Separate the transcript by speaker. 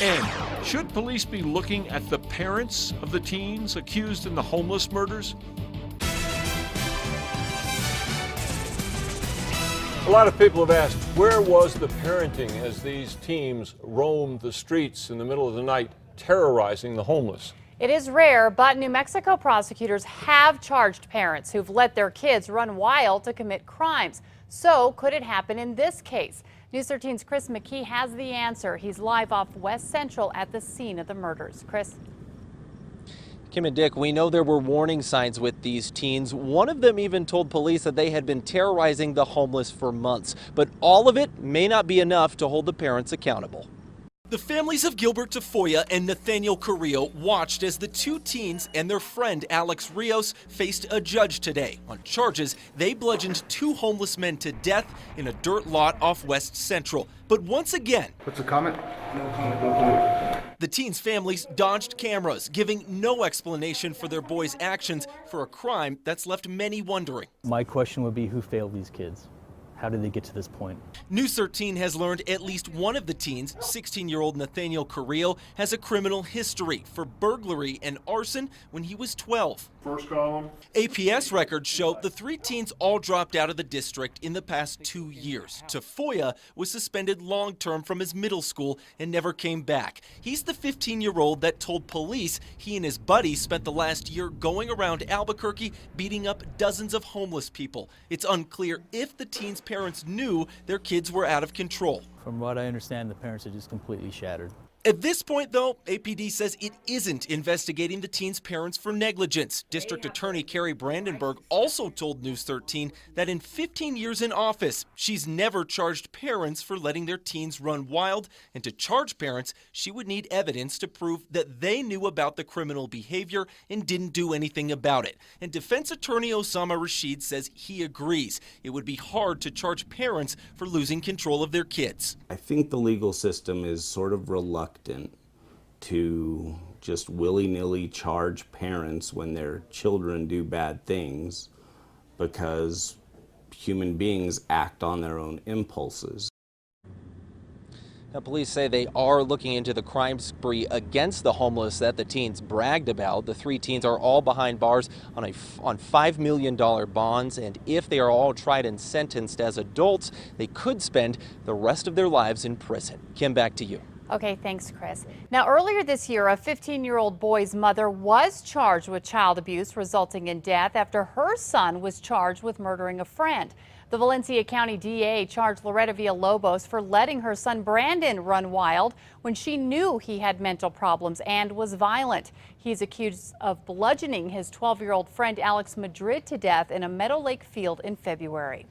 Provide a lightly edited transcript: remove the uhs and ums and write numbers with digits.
Speaker 1: And should police be looking at the parents of the teens accused in the homeless murders? A lot of people have asked, where was the parenting as these teens roamed the streets in the middle of the night, terrorizing the homeless?
Speaker 2: It is rare, but New Mexico prosecutors have charged parents who've let their kids run wild to commit crimes. So could it happen in this case? News 13's Chris McKee has the answer. He's live off West Central at the scene of the murders. Chris?
Speaker 3: Kim and Dick, we know there were warning signs with these teens. One of them even told police that they had been terrorizing the homeless for months. But all of it may not be enough to hold the parents accountable.
Speaker 4: The families of Gilbert Tafoya and Nathaniel Carrillo watched as the two teens and their friend Alex Rios faced a judge today on charges they bludgeoned two homeless men to death in a dirt lot off West Central. But once again,
Speaker 5: what's the comment?
Speaker 6: No comment, no comment.
Speaker 4: The teens' families dodged cameras, giving no explanation for their boys' actions for a crime that's left many wondering.
Speaker 7: My question would be, who failed these kids? How did they get to this point?
Speaker 4: News 13 has learned at least one of the teens, 16-year-old Nathaniel Carrillo, has a criminal history for burglary and arson when he was 12.
Speaker 6: First column.
Speaker 4: APS records show the three teens all dropped out of the district in the past 2 years. Tafoya was suspended long-term from his middle school and never came back. He's the 15-year-old that told police he and his buddy spent the last year going around Albuquerque beating up dozens of homeless people. It's unclear if the teens' parents knew their kids were out of control.
Speaker 7: From what I understand, the parents are just completely shattered.
Speaker 4: At this point, though, APD says it isn't investigating the teens' parents for negligence. District Attorney Carrie Brandenburg also told News 13 that in 15 years in office, she's never charged parents for letting their teens run wild, and to charge parents, she would need evidence to prove that they knew about the criminal behavior and didn't do anything about it. And defense attorney Osama Rashid says he agrees. It would be hard to charge parents for losing control of their kids.
Speaker 8: I think the legal system is sort of reluctant to just willy-nilly charge parents when their children do bad things, because human beings act on their own impulses.
Speaker 3: Now, police say they are looking into the crime spree against the homeless that the teens bragged about. The three teens are all behind bars on $5 million bonds, and if they are all tried and sentenced as adults, they could spend the rest of their lives in prison. Kim, back to you.
Speaker 2: Okay, thanks, Chris. Now, earlier this year, a 15-year-old boy's mother was charged with child abuse resulting in death after her son was charged with murdering a friend. The Valencia County DA charged Loretta Villalobos for letting her son Brandon run wild when she knew he had mental problems and was violent. He's accused of bludgeoning his 12-year-old friend Alex Madrid to death in a Meadow Lake field in February.